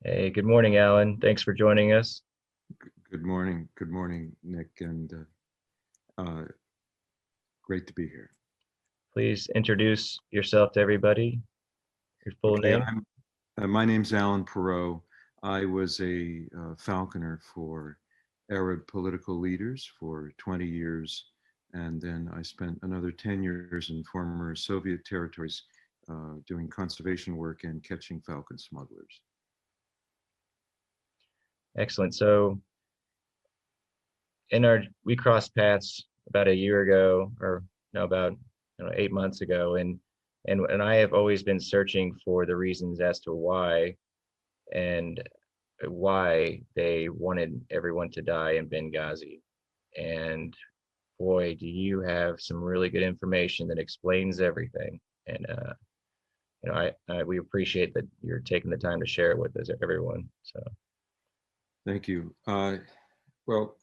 Hey, good morning, Alan. Thanks for joining us. Good morning, Nick, and uh, great to be here. Please introduce yourself to everybody, your full Okay, name. my name's Alan Parrot. I was a falconer for Arab political leaders for 20 years, and then I spent another 10 years in former Soviet territories doing conservation work and catching falcon smugglers. Excellent. So, we crossed paths about a year ago, or no, about 8 months ago, and I have always been searching for the reasons as to and why they wanted everyone to die in Benghazi. And boy, do you have some really good information that explains everything. And we appreciate that you're taking the time to share it with us, everyone. So, Thank you. Well,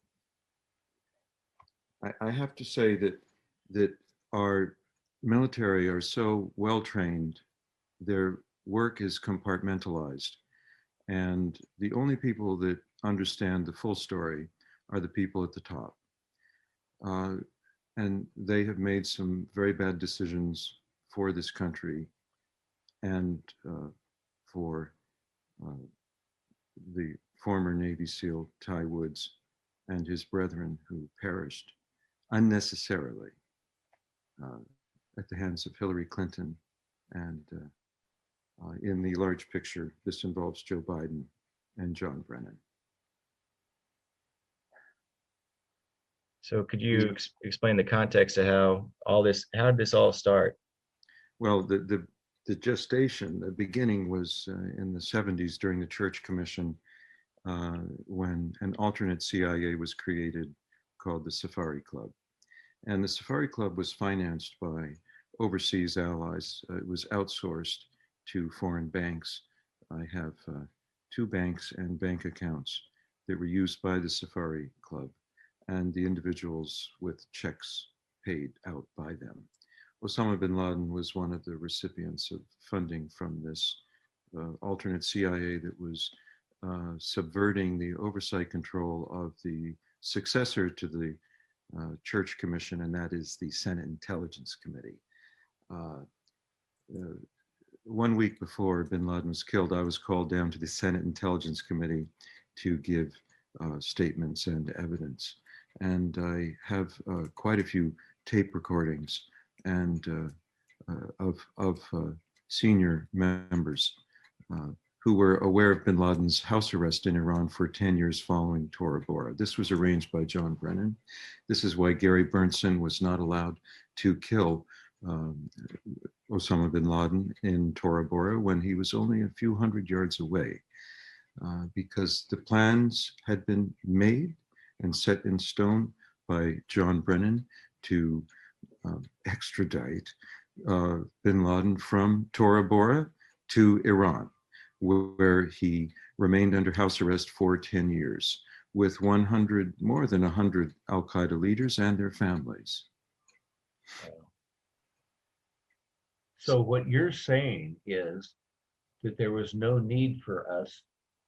I have to say that our military are so well trained, their work is compartmentalized, and the only people that understand the full story are the people at the top. Uh, and they have made some very bad decisions for this country and for uh, the former Navy SEAL Ty Woods and his brethren who perished unnecessarily at the hands of Hillary Clinton. And in the large picture, this involves Joe Biden and John Brennan. so could you explain the context of how did this all start? Well, the gestation, the beginning was in the 70s during the Church Commission when an alternate CIA was created called the Safari Club. And the Safari Club was financed by overseas allies. It was outsourced to foreign banks. I have two banks and bank accounts that were used by the Safari Club and the individuals with checks paid out by them. Osama bin Laden was one of the recipients of funding from this alternate CIA that was subverting the oversight control of the successor to the Church Commission, and that is the Senate Intelligence Committee. Uh, uh, 1 week before bin Laden was killed, I was called down to the Senate Intelligence Committee to give statements and evidence. And I have quite a few tape recordings and of senior members who were aware of bin Laden's house arrest in Iran for 10 years following Tora Bora. This was arranged by John Brennan. This is why Gary Bernson was not allowed to kill Osama bin Laden in Tora Bora when he was only a few hundred yards away, because the plans had been made and set in stone by John Brennan to extradite bin Laden from Tora Bora to Iran, where he remained under house arrest for 10 years with more than 100 Al-Qaeda leaders and their families. So what you're saying is that there was no need for us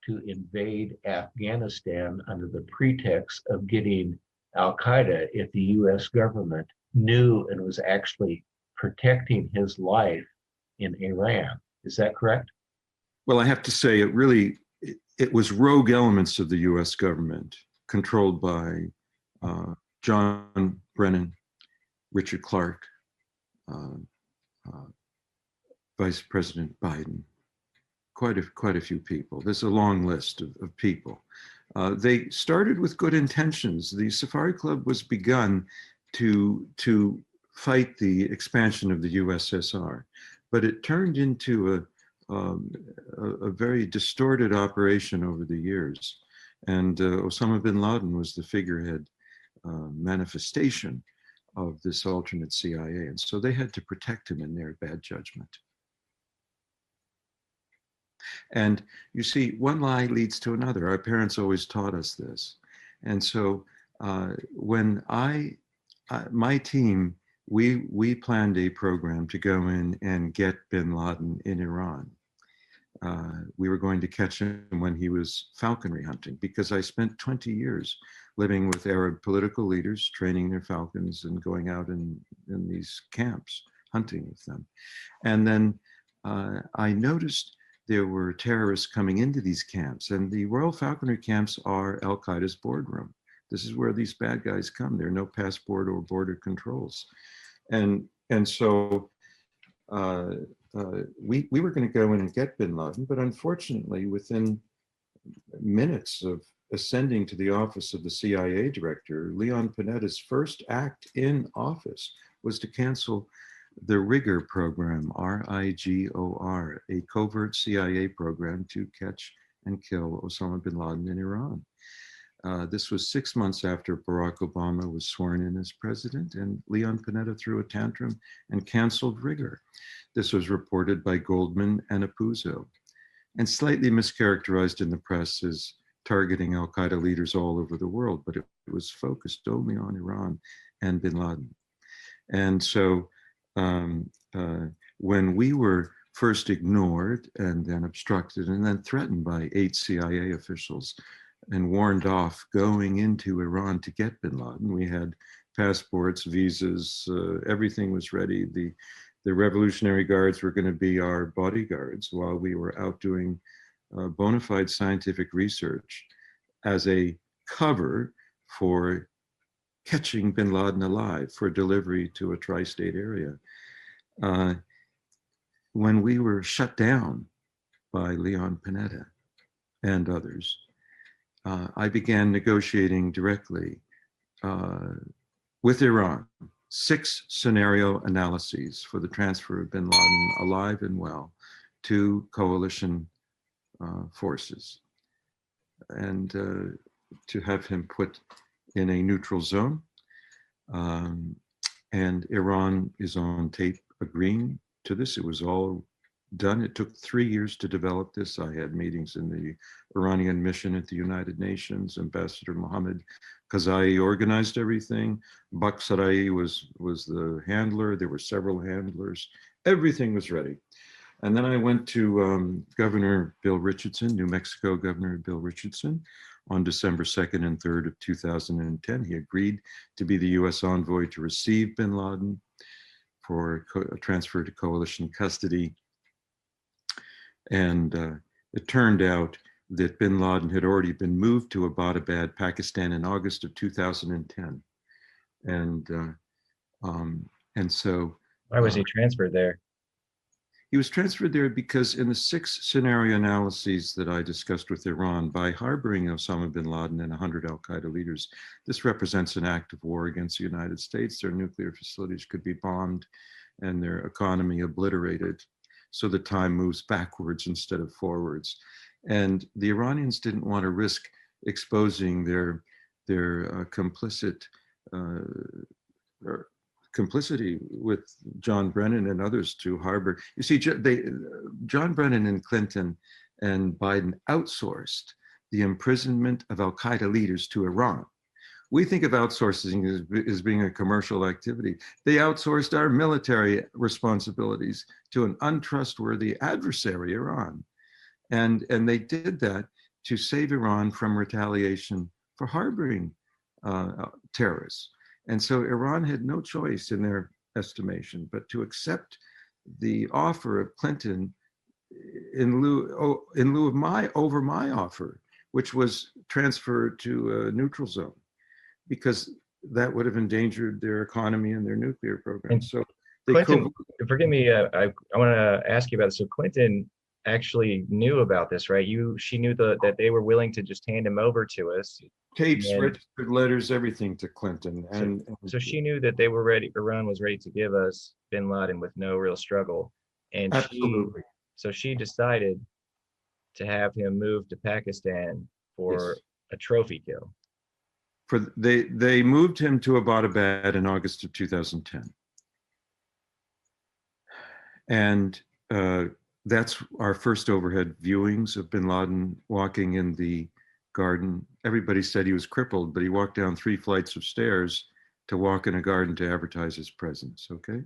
to invade Afghanistan under the pretext of getting Al-Qaeda if the US government knew and was actually protecting his life in Iran. Is that correct? Well, I have to say it was rogue elements of the US government controlled by John Brennan, Richard Clarke, uh, uh, Vice President Biden, quite a few people. There's a long list of people. They started with good intentions. The Safari Club was begun to fight the expansion of the USSR, but it turned into a very distorted operation over the years. And Osama bin Laden was the figurehead manifestation of this alternate CIA. And so they had to protect him in their bad judgment. And you see, one lie leads to another. Our parents always taught us this. And so when my team, we planned a program to go in and get bin Laden in Iran. we were going to catch him when he was falconry hunting, because I spent 20 years living with Arab political leaders, training their falcons and going out in these camps, hunting with them. And then I noticed there were terrorists coming into these camps, and the Royal Falconry camps are Al-Qaeda's boardroom. This is where these bad guys come. There are no passport or border controls. And so we were going to go in and get bin Laden, but unfortunately, within minutes of ascending to the office of the CIA director, Leon Panetta's first act in office was to cancel the Rigor program, RIGOR, a covert CIA program to catch and kill Osama bin Laden in Iran. This was 6 months after Barack Obama was sworn in as president, and Leon Panetta threw a tantrum and canceled Rigor. This was reported by Goldman and Apuzzo, and slightly mischaracterized in the press as targeting al-Qaeda leaders all over the world, but it was focused only on Iran and bin Laden. And so when we were first ignored and then obstructed and then threatened by 8 CIA officials and warned off going into Iran to get bin Laden, we had passports, visas, everything was ready. The Revolutionary Guards were going to be our bodyguards while we were out doing bona fide scientific research as a cover for catching bin Laden alive for delivery to a tri-state area. When we were shut down by Leon Panetta and others, I began negotiating directly with Iran 6 scenario analyses for the transfer of bin Laden alive and well to coalition forces, and to have him put in a neutral zone. And Iran is on tape agreeing to this. It was all done. It took 3 years to develop this. I had meetings in the Iranian mission at the United Nations. Ambassador Mohammed Kazai organized everything. Bakhsarai was the handler. There were several handlers. Everything was ready. And then I went to Governor Bill Richardson, New Mexico Governor Bill Richardson, on December 2nd and 3rd of 2010. He agreed to be the US envoy to receive bin Laden for a transfer to coalition custody. And it turned out that bin Laden had already been moved to Abbottabad, Pakistan in August of 2010. And so— Why was he transferred there? He was transferred there because in the 6 scenario analyses that I discussed with Iran, by harboring Osama bin Laden and 100 al-Qaeda leaders, this represents an act of war against the United States. Their nuclear facilities could be bombed and their economy obliterated. So the time moves backwards instead of forwards. And the Iranians didn't want to risk exposing their complicity with John Brennan and others to harbor. You see, John Brennan and Clinton and Biden outsourced the imprisonment of al-Qaeda leaders to Iran. We think of outsourcing as being a commercial activity. They outsourced our military responsibilities to an untrustworthy adversary, Iran. And they did that to save Iran from retaliation for harboring terrorists. And so Iran had no choice in their estimation but to accept the offer of Clinton in lieu of my offer, which was transferred to a neutral zone, because that would have endangered their economy and their nuclear program. And so Clinton, forgive me, I want to ask you about this. So Clinton actually knew about this, right? She knew that they were willing to just hand him over to us. Tapes, registered letters, everything to Clinton. So she knew that they were ready, Iran was ready to give us bin Laden with no real struggle. And absolutely. So she decided to have him moved to Pakistan for a trophy kill. They moved him to Abbottabad in August of 2010. And that's our first overhead viewings of bin Laden walking in the garden. Everybody said he was crippled, but he walked down 3 flights of stairs to walk in a garden to advertise his presence, okay?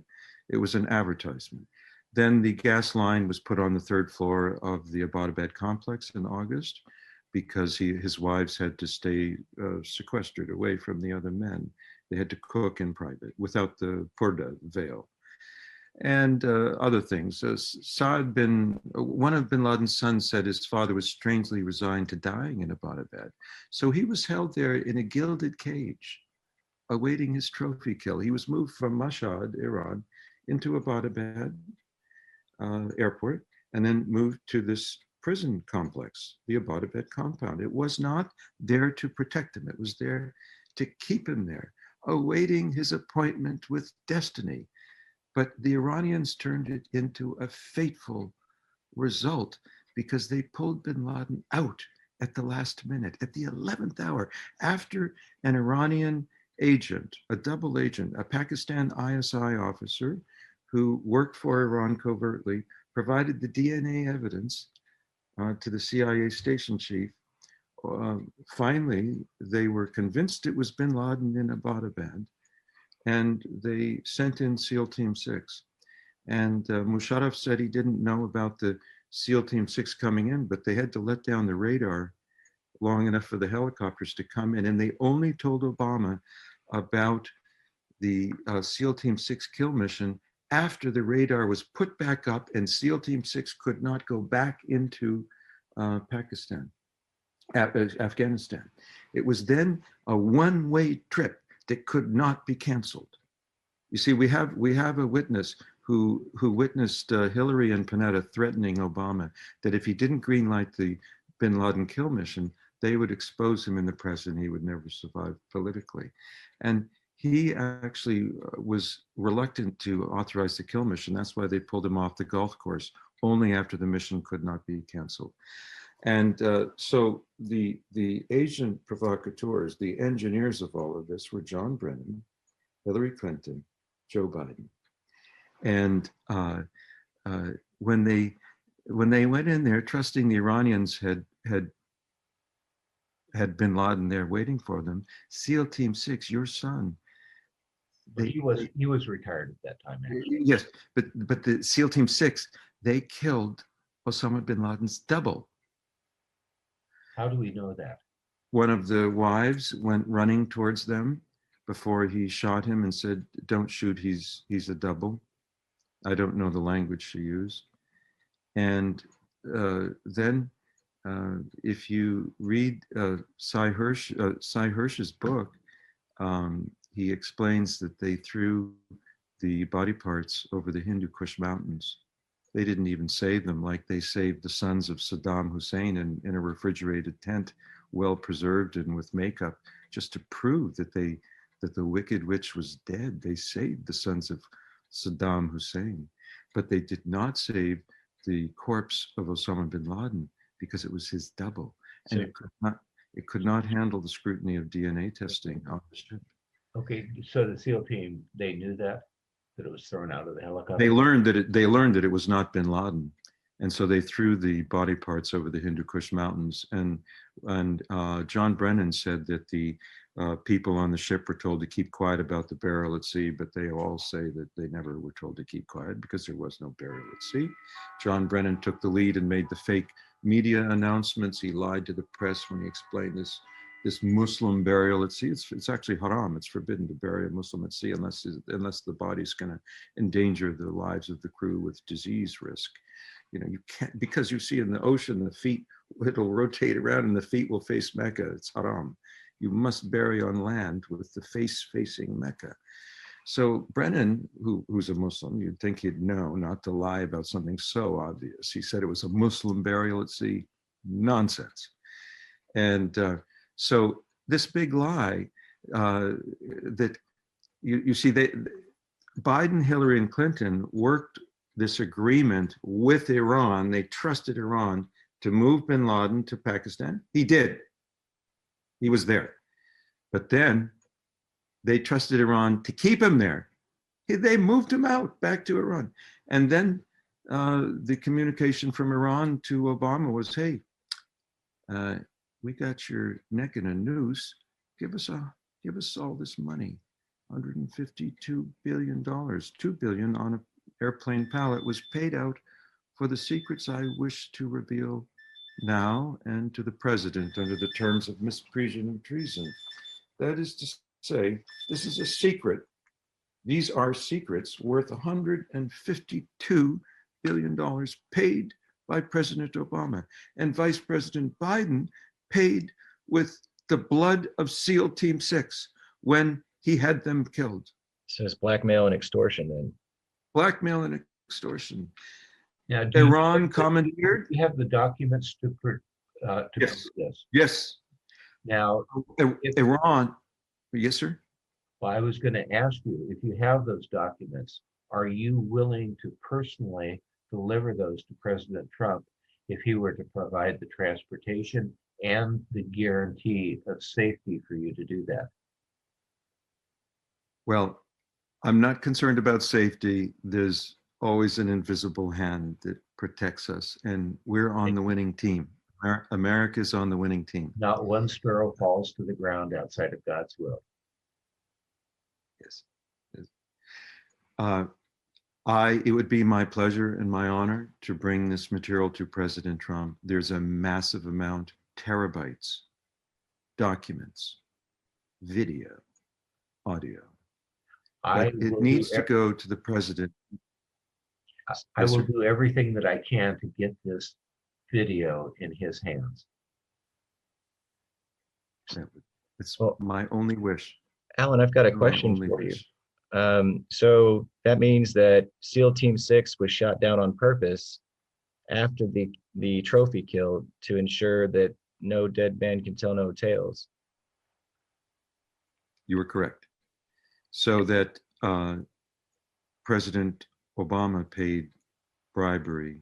It was an advertisement. Then the gas line was put on the third floor of the Abbottabad complex in August because his wives had to stay sequestered away from the other men. They had to cook in private without the purdah veil. And other things. One of bin Laden's sons said his father was strangely resigned to dying in Abbottabad. So he was held there in a gilded cage, awaiting his trophy kill. He was moved from Mashhad, Iran, into Abbottabad airport, and then moved to this prison complex, the Abbottabad compound. It was not there to protect him. It was there to keep him there, awaiting his appointment with destiny. But the Iranians turned it into a fateful result because they pulled bin Laden out at the last minute, at the 11th hour, after an Iranian agent, a double agent, a Pakistan ISI officer who worked for Iran covertly, provided the DNA evidence to the CIA station chief. Finally, they were convinced it was bin Laden in Abbottabad, and they sent in SEAL Team 6. And Musharraf said he didn't know about the SEAL Team 6 coming in, but they had to let down the radar long enough for the helicopters to come in. And they only told Obama about the SEAL Team 6 kill mission after the radar was put back up and SEAL Team 6 could not go back into Afghanistan. It was then a one-way trip that could not be canceled. You see, we have a witness who witnessed Hillary and Panetta threatening Obama that if he didn't greenlight the bin Laden kill mission, they would expose him in the press and he would never survive politically. And he actually was reluctant to authorize the kill mission. That's why they pulled him off the golf course only after the mission could not be canceled. And so the agent provocateurs, the engineers of all of this were John Brennan, Hillary Clinton, Joe Biden. And when they went in there, trusting the Iranians had bin Laden there waiting for them, SEAL Team 6, your son. He was retired at that time. Actually. Yes, but the SEAL Team 6, they killed Osama bin Laden's double. How do we know that? One of the wives went running towards them before he shot him and said, "Don't shoot, he's a double." I don't know the language she used. And then if you read Cy Hirsch's book, he explains that they threw the body parts over the Hindu Kush mountains. They didn't even save them like they saved the sons of Saddam Hussein in a refrigerated tent, well preserved and with makeup, just to prove that the wicked witch was dead. They saved the sons of Saddam Hussein, but they did not save the corpse of Osama bin Laden because it was his double, and it could not handle the scrutiny of DNA testing on the ship. Okay, so the SEAL team, they knew that it was thrown out of the helicopter. They learned that it was not bin Laden, and so they threw the body parts over the Hindu Kush mountains. And John Brennan said that the people on the ship were told to keep quiet about the burial at sea, but they all say that they never were told to keep quiet because there was no burial at sea. John Brennan took the lead and made the fake media announcements. He lied to the press when he explained this Muslim burial at sea. It's actually haram. It's forbidden to bury a Muslim at sea unless the body's going to endanger the lives of the crew with disease risk. You know, you can't, because you see in the ocean, the feet, it'll rotate around and the feet will face Mecca. It's haram. You must bury on land with the face facing Mecca. So Brennan, who's a Muslim, you'd think he'd know not to lie about something so obvious. He said it was a Muslim burial at sea. Nonsense. And so this big lie that you see, Biden, Hillary, and Clinton worked this agreement with Iran. They trusted Iran to move bin Laden to Pakistan. He did. He was there. But then they trusted Iran to keep him there. They moved him out back to Iran. And then the communication from Iran to Obama was, hey, we got your neck in a noose. Give us all this money, $152 billion, $2 billion on airplane pallet was paid out for the secrets I wish to reveal now and to the president under the terms of misprision and treason. That is to say, this is a secret. These are secrets worth $152 billion paid by President Obama, and Vice President Biden paid with the blood of SEAL Team 6 when he had them killed. So it's blackmail and extortion then. Blackmail and extortion. Now, Iran commandeered. you have the documents to prove Yes. this? Yes. Now, Iran. Yes, sir. well, I was going to ask you, if you have those documents, are you willing to personally deliver those to President Trump if he were to provide the transportation and the guarantee of safety for you to do that? Well, I'm not concerned about safety. There's always an invisible hand that protects us, and we're on the winning team. America's on the winning team. Not one sparrow falls to the ground outside of God's will. Yes. It would be my pleasure and my honor to bring this material to President Trump. There's a massive amount, terabytes, documents, video, audio. But it needs to go to the president. I will do everything that I can to get this video in his hands. It's my only wish. Alan, I've got a question for you. So that means that SEAL Team 6 was shot down on purpose after the trophy kill to ensure that no dead man can tell no tales. You were correct. So that President Obama paid bribery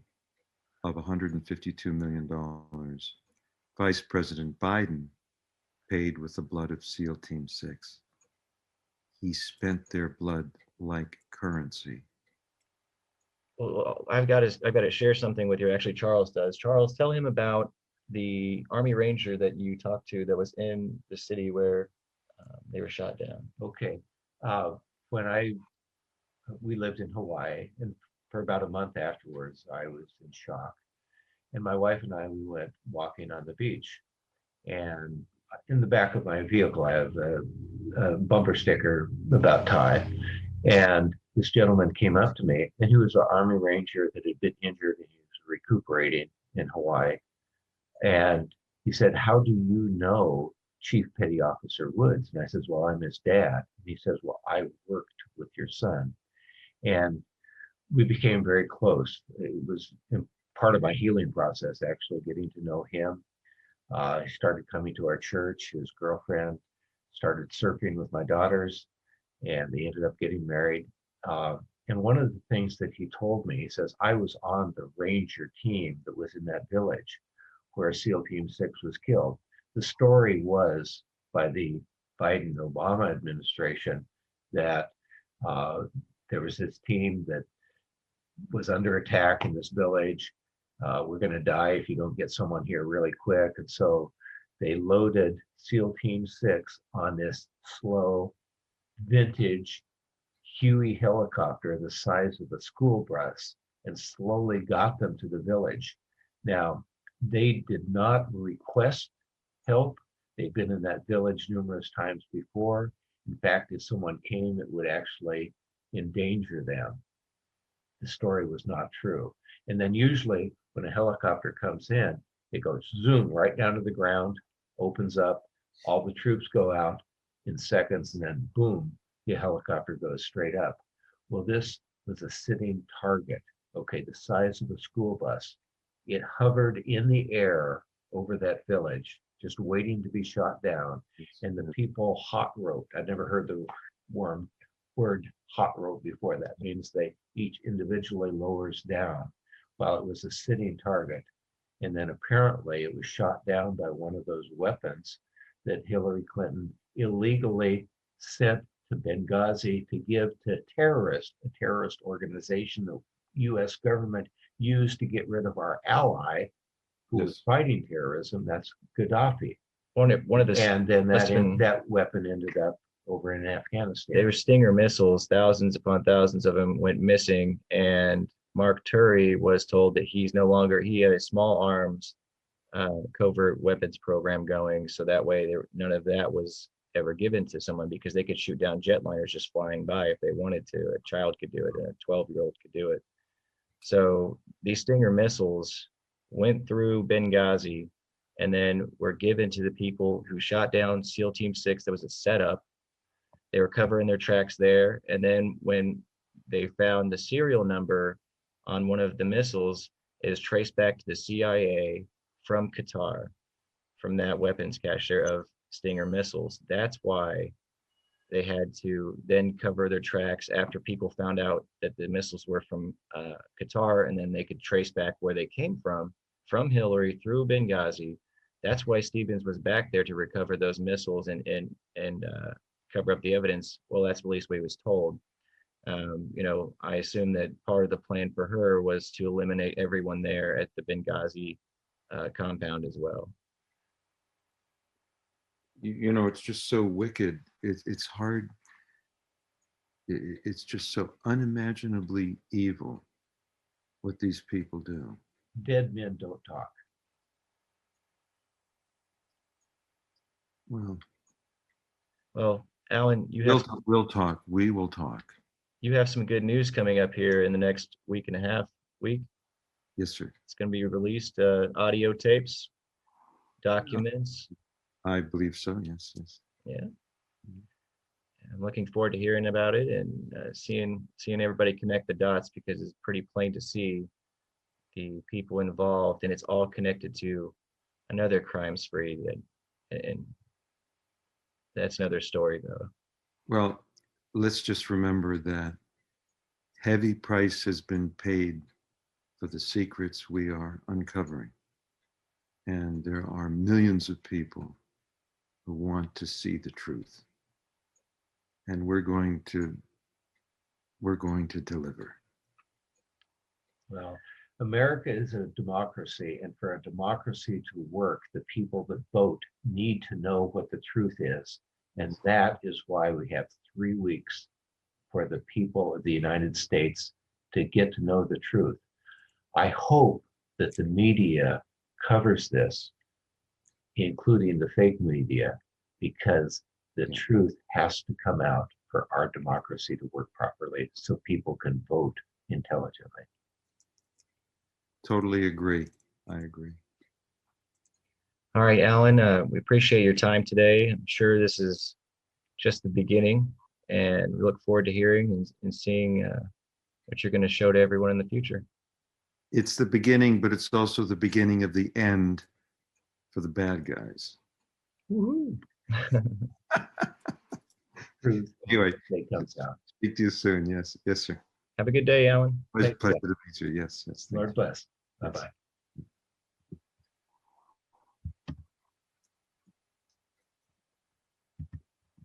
of $152 million. Vice President Biden paid with the blood of SEAL Team 6. He spent their blood like currency. Well, I've got to share something with you. Actually, Charles does. Charles, tell him about the Army Ranger that you talked to that was in the city where they were shot down. Okay. We lived in Hawaii, and for about a month afterwards, I was in shock. And my wife and I, we went walking on the beach. And in the back of my vehicle, I have a bumper sticker about Ty. And this gentleman came up to me, and he was an Army Ranger that had been injured and he was recuperating in Hawaii. And he said, "How do you know Chief Petty Officer Woods?" And I says, "Well, I'm his dad." And he says, "Well, I worked with your son." And we became very close. It was part of my healing process, actually, getting to know him. He started coming to our church. His girlfriend started surfing with my daughters, and they ended up getting married. And one of the things that he told me, he says, "I was on the Ranger team that was in that village where SEAL Team 6 was killed." The story was by the Biden-Obama administration that there was this team that was under attack in this village. We're going to die if you don't get someone here really quick. And so they loaded SEAL Team 6 on this slow, vintage Huey helicopter the size of a school bus and slowly got them to the village. Now, they did not request help. They've been in that village numerous times before. In fact, if someone came, it would actually endanger them. The story was not true. And then usually when a helicopter comes in, it goes zoom right down to the ground, opens up, all the troops go out in seconds, and then boom, the helicopter goes straight up. Well, this was a sitting target, okay, the size of a school bus. It hovered in the air over that village, just waiting to be shot down. And the people hot roped. I'd never heard the word hot rope before. That means they each individually lowers down while it was a sitting target. And then apparently it was shot down by one of those weapons that Hillary Clinton illegally sent to Benghazi to give to a terrorist organization the US government used to get rid of our ally who was fighting terrorism. That's Gaddafi. One of the And then that weapon ended up over in Afghanistan. They were Stinger missiles. Thousands upon thousands of them went missing. And Mark Turry was told that he had a small arms covert weapons program going. So that way none of that was ever given to someone, because they could shoot down jetliners just flying by if they wanted to. A child could do it, and a 12-year-old could do it. So these Stinger missiles went through Benghazi and then were given to the people who shot down SEAL Team 6. That was a setup. They were covering their tracks there. And then when they found the serial number on one of the missiles, it is traced back to the CIA from Qatar, from that weapons cache of Stinger missiles. That's why they had to then cover their tracks after people found out that the missiles were from Qatar, and then they could trace back where they came from Hillary through Benghazi. That's why Stevens was back there, to recover those missiles and cover up the evidence. Well, that's at least what he was told. I assume that part of the plan for her was to eliminate everyone there at the Benghazi compound as well. It's just so wicked. It's hard. It's just so unimaginably evil what these people do. Dead men don't talk. Well, Alan, we'll talk. We will talk. You have some good news coming up here in the next week and a half. Yes, sir. It's going to be released, audio tapes, documents. I believe so. Yes. Yeah. I'm looking forward to hearing about it and seeing everybody connect the dots, because it's pretty plain to see the people involved, and it's all connected to another crime spree. And that's another story, though. Well, let's just remember that heavy price has been paid for the secrets we are uncovering. And there are millions of people who want to see the truth. And we're going to deliver. Well, America is a democracy, and for a democracy to work, the people that vote need to know what the truth is. And that is why we have 3 weeks for the people of the United States to get to know the truth. I hope that the media covers this, including the fake media, because the truth has to come out for our democracy to work properly, so people can vote intelligently. Totally agree. I agree. All right, Alan, we appreciate your time today. I'm sure this is just the beginning, and we look forward to hearing and seeing what you're going to show to everyone in the future. It's the beginning, but it's also the beginning of the end for the bad guys. Woohoo! Anyway, It comes out. speak to you soon. Yes, sir. Have a good day, Alan. Pleasure to meet you. Yes. Lord bless. Bye-bye.